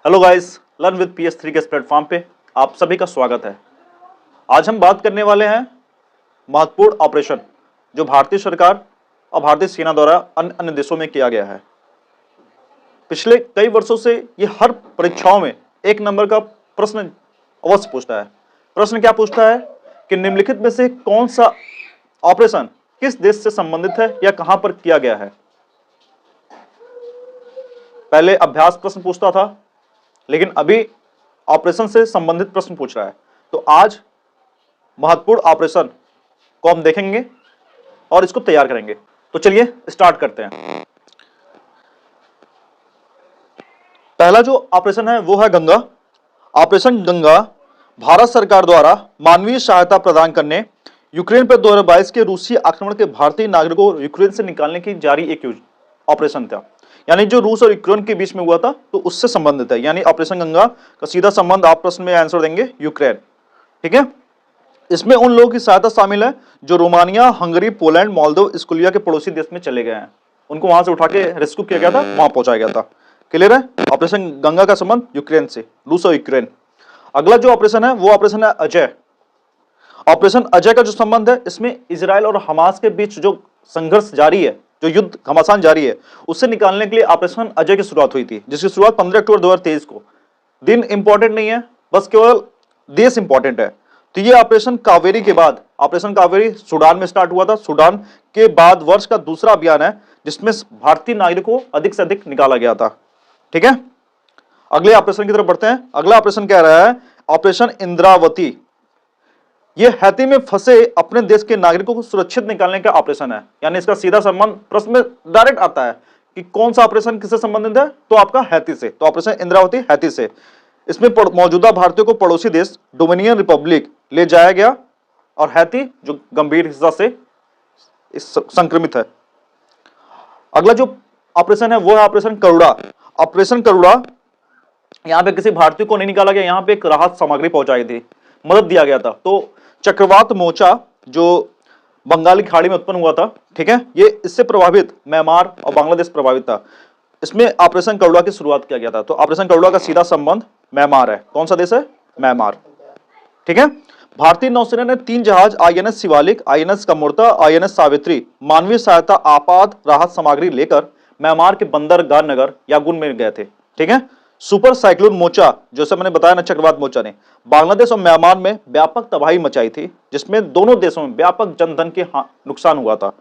Hello guys, learn with PS3 के इस platform पे आप सभी का स्वागत है। आज हम बात करने वाले हैं महत्वपूर्ण ऑपरेशन जो भारतीय सरकार और भारतीय सेना द्वारा अन्य अन्य देशों में किया गया है। पिछले कई वर्षों से ये हर परीक्षाओं में एक नंबर का प्रश्न अवश्य पूछता है। प्रश्न क्या पूछता है कि निम्नलिखित में से कौन सा ऑपरेशन किस देश से संबंधित है या कहां पर किया गया है। पहले अभ्यास प्रश्न पूछता था, लेकिन अभी ऑपरेशन से संबंधित प्रश्न पूछ रहा है। तो आज महत्वपूर्ण ऑपरेशन को हम देखेंगे और इसको तैयार करेंगे। तो चलिए स्टार्ट करते हैं। पहला जो ऑपरेशन है वो है गंगा। ऑपरेशन गंगा भारत सरकार द्वारा मानवीय सहायता प्रदान करने यूक्रेन पर 2022 के रूसी आक्रमण के भारतीय नागरिकों को यूक्रेन से निकालने की जारी एक ऑपरेशन था। यानी जो रूस और यूक्रेन के बीच में हुआ था तो उससे संबंधित है। यानी ऑपरेशन गंगा का सीधा संबंध आप प्रश्न में आंसर देंगे यूक्रेन। ठीक है, इसमें उन लोगों की सहायता शामिल है जो रोमानिया, हंगरी, पोलैंड, मोल्दोव, स्कोलिया के पड़ोसी देश में चले गए हैं। उनको वहां से उठा के रेस्क्यू किया गया था, वहां पहुंचाया गया था। क्लियर है? ऑपरेशन गंगा का संबंध यूक्रेन से, रूस और यूक्रेन। अगला जो ऑपरेशन है वो ऑपरेशन है अजय। ऑपरेशन अजय का जो संबंध है इसमें इजराइल और हमास के बीच जो संघर्ष जारी है, जो युद्ध घमासान जारी है, उससे निकालने के लिए ऑपरेशन अजय की शुरुआत हुई थी, जिसकी शुरुआत 15 अक्टूबर 2023 को। दिन इंपॉर्टेंट नहीं है, बस केवल देश इंपॉर्टेंट है। तो ये ऑपरेशन कावेरी के बाद, ऑपरेशन कावेरी सूडान में स्टार्ट हुआ था। सूडान के बाद वर्ष का दूसरा अभियान है जिसमें भारतीय नागरिकों को अधिक से अधिक निकाला गया था। ठीक है, अगले ऑपरेशन की तरफ बढ़ते हैं। अगला ऑपरेशन कह रहा है ऑपरेशन इंद्रावती। यह हैती में फंसे अपने देश के नागरिकों को सुरक्षित निकालने का ऑपरेशन है। यानी इसका सीधा संबंध प्रश्न में डायरेक्ट आता है कि कौन सा ऑपरेशन किससे संबंधित है, तो आपका हैती से। तो ऑपरेशन इंद्रावती हैती से। इसमें मौजूदा भारतीयों को पड़ोसी देश डोमिनियन रिपब्लिक ले जाया गया और हैती जो गंभीर हिस्सा से संक्रमित है। अगला जो ऑपरेशन है वो है ऑपरेशन करुणा। ऑपरेशन करुणा, यहां पे किसी भारतीय को नहीं निकाला गया, यहां पे एक राहत सामग्री पहुंचाई थी, मदद दिया गया था। तो चक्रवात मोचा जो बंगाली खाड़ी में उत्पन्न हुआ था, ठीक है, ये इससे प्रभावित म्यांमार और बांग्लादेश प्रभावित था। इसमें ऑपरेशन करुणा की शुरुआत किया गया था। तो ऑपरेशन करुणा का सीधा संबंध म्यांमार है। कौन सा देश है? म्यांमार। ठीक है, भारतीय नौसेना ने 3 जहाज INS Shivalik, INS Kamorta, INS Savitri मानवीय सहायता आपात राहत सामग्री लेकर म्यांमार के बंदरगाह नगर यागुन में गए थे। ठीक है, सुपर साइक्लोन मोचा, जैसे मैंने बताया ना, चक्रवात मोचा ने बांग्लादेश और म्यांमार में व्यापक तबाही मचाई थी, जिसमें दोनों देशों में व्यापक जनधन के नुकसान हुआ था।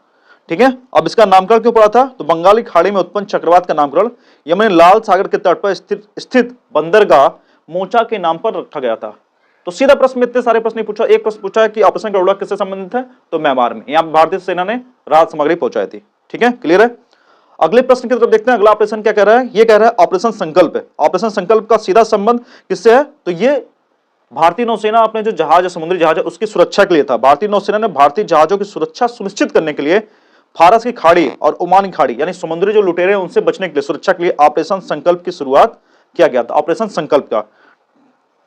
ठीक है, अब इसका नामकरण क्यों पड़ा था? तो बंगाली खाड़ी में उत्पन्न चक्रवात का नामकरण यमन लाल सागर के तट पर स्थित बंदरगाह मोचा के नाम पर रखा गया था। तो सीधा प्रश्न में इतने सारे प्रश्न नहीं पूछा, एक प्रश्न पूछा है कि ऑपरेशन करुणा किससे संबंधित है, तो म्यांमार में। यहां भारतीय सेना ने राहत सामग्री पहुंचाई थी। ठीक है, क्लियर है? अगले प्रश्न की तरफ देखते हैं। अगला ऑपरेशन क्या कह रहा है? ये कह रहा है ऑपरेशन संकल्प है। ऑपरेशन संकल्प का सीधा संबंध किससे है? तो ये भारतीय नौसेना अपने जो जहाज है, समुद्री जहाज है, उसकी सुरक्षा के लिए था। भारतीय नौसेना ने भारतीय जहाजों की सुरक्षा सुनिश्चित करने के लिए फारस की खाड़ी और ओमान की खाड़ी, यानी समुद्री जो लुटेरे हैं उनसे बचने के लिए, सुरक्षा के लिए ऑपरेशन संकल्प की शुरुआत किया गया था। ऑपरेशन संकल्प का,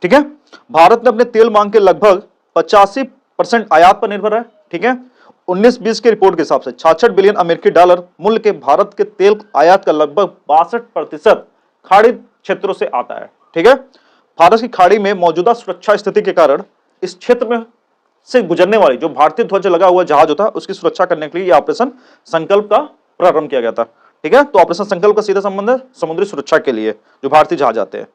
ठीक है, भारत ने अपने तेल मांग के लगभग 85% आयात पर निर्भर है। ठीक है, 19-20 की रिपोर्ट के हिसाब से 66 बिलियन अमेरिकी डॉलर मूल्य के भारत के तेल आयात का लगभग 62% खाड़ी क्षेत्रों से आता है। ठीक है, फारस की खाड़ी में मौजूदा सुरक्षा स्थिति के कारण इस क्षेत्र में से गुजरने वाली जो भारतीय ध्वज लगा हुआ जहाज होता है उसकी सुरक्षा करने के लिए ऑपरेशन संकल्प का प्रारंभ किया गया था। ठीक है, तो ऑपरेशन संकल्प का सीधा संबंध है समुद्री सुरक्षा के लिए जो भारतीय जहाज आते हैं।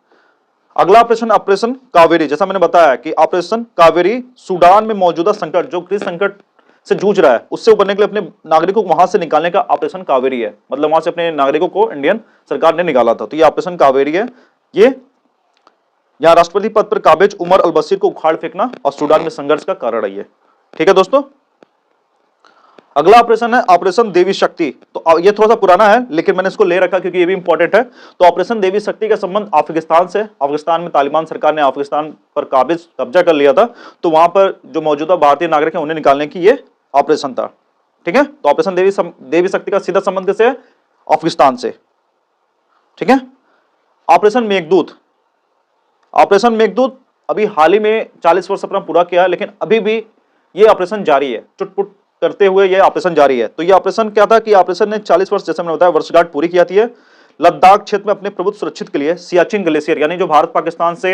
अगला ऑपरेशन ऑपरेशन कावेरी। जैसा मैंने बताया कि ऑपरेशन कावेरी सूडान में मौजूदा संकट, जो गृह संकट से जूझ रहा है, उससे उबरने के लिए अपने नागरिकों को वहां से निकालने का ऑपरेशन कावेरी है। मतलब वहां से अपने नागरिकों को इंडियन सरकार ने निकाला था, तो ये ऑपरेशन कावेरी है। ये यहां राष्ट्रपति पद पर काबिज उमर अल बशीर को उखाड़ फेंकना और सूडान में संघर्ष का कारण है ये। ठीक है दोस्तों, अगला ऑपरेशन है ऑपरेशन देवी शक्ति। तो ये थोड़ा सा पुराना है लेकिन मैंने इसको ले रखा क्योंकि ये भी इंपॉर्टेंट है। तो ऑपरेशन देवी शक्ति का संबंध अफगानिस्तान से। अफगानिस्तान में तालिबान सरकार ने अफगानिस्तान पर कब्जा कर लिया था, तो वहां पर जो मौजूदा भारतीय नागरिक हैं उन्हें निकालने की ये ऑपरेशन था। ठीक है, तो ऑपरेशन देवी शक्ति का सीधा संबंध किससे है? अफगानिस्तान से। ठीक है, ऑपरेशन मेघदूत। ऑपरेशन मेघदूत अभी हाल ही में 40 वर्ष अपना पूरा किया है, लेकिन अभी भी ये ऑपरेशन जारी है, चुटपुट करते हुए ये ऑपरेशन जारी है। तो ये ऑपरेशन क्या था कि ऑपरेशन ने 40 वर्ष, जैसे मैंने बताया, वर्षगांठ पूरी की जाती है, लद्दाख क्षेत्र में अपने प्रभुत्व सुरक्षित के लिए सियाचिन ग्लेशियर, यानी जो भारत पाकिस्तान से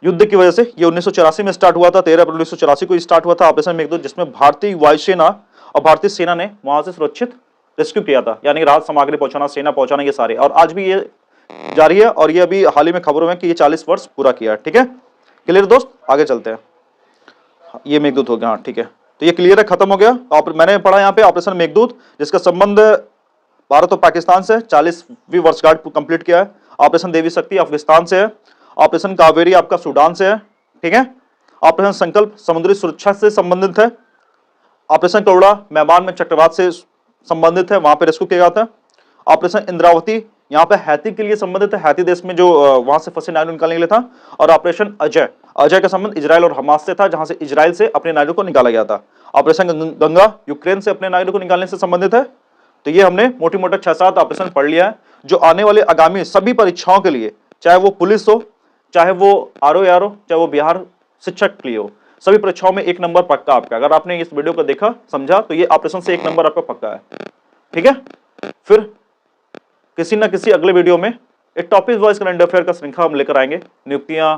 युद्ध की वजह से, ये 1984 में स्टार्ट हुआ था, 13 अप्रैल 1984 को स्टार्ट हुआ था ऑपरेशन मेघदूत, जिसमें भारतीय वायुसेना और भारतीय सेना ने वहां से सुरक्षित रेस्क्यू किया था, यानी राहत सामग्री पहुंचाना, सेना पहुंचाना, ये सारे। और आज भी ये जारी है, और ये अभी हाल ही में खबरों में कि ये 40 वर्ष पूरा किया है। ठीक है, क्लियर दोस्त, आगे चलते हैं। ये मेघदूत हो गया, हाँ ठीक है, तो ये क्लियर है, खत्म हो गया। मैंने पढ़ा यहाँ पे ऑपरेशन मेघदूत, जिसका संबंध भारत और पाकिस्तान से 40वीं वर्षगांठ कंप्लीट किया है। ऑपरेशन देवी शक्ति अफगानिस्तान से है। ऑपरेशन कावेरी आपका सूडान से है। ठीक है, ऑपरेशन संकल्प समुद्री सुरक्षा से संबंधित है। ऑपरेशन करुणा म्यांमार में चक्रवात से संबंधित है, वहां पे रेस्क्यू किया जाता है। ऑपरेशन इंद्रावती यहाँ पे हैती के लिए संबंधित है, हैती देश में जो वहां से फंसे नागरिक निकालने के लिए था। और ऑपरेशन अजय, अजय का संबंध इजराइल और हमास से था, जहां से इजराइल से अपने नागरिकों को निकाला गया था। ऑपरेशन गंगा यूक्रेन से अपने नागरिकों को निकालने से संबंधित है। तो ये हमने मोटी मोटा 6-7 ऑपरेशन पढ़ लिया है, जो आने वाले आगामी सभी परीक्षाओं के लिए, चाहे वो पुलिस हो, चाहे वो आरओ हो, चाहे वो बिहार शिक्षक के लिए हो, सभी परीक्षाओं में 1 नंबर पक्का आपका। अगर आपने इस वीडियो को देखा, समझा, तो ये ऑपरेशन से 1 नंबर आपका पक्का है। ठीक है, फिर किसी ना किसी अगले वीडियो में एक टॉपिक वाइज करंट अफेयर का श्रृंखला हम लेकर आएंगे। नियुक्तियां,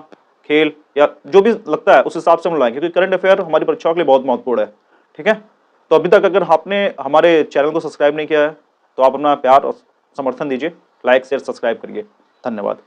खेल, या जो भी लगता है उस हिसाब से हम लाएंगे, क्योंकि करंट अफेयर हमारी परीक्षाओं के लिए बहुत महत्वपूर्ण है। ठीक है, तो अभी तक अगर आपने हमारे चैनल को सब्सक्राइब नहीं किया है, तो आप अपना प्यार और समर्थन दीजिए, लाइक शेयर सब्सक्राइब करिए। धन्यवाद।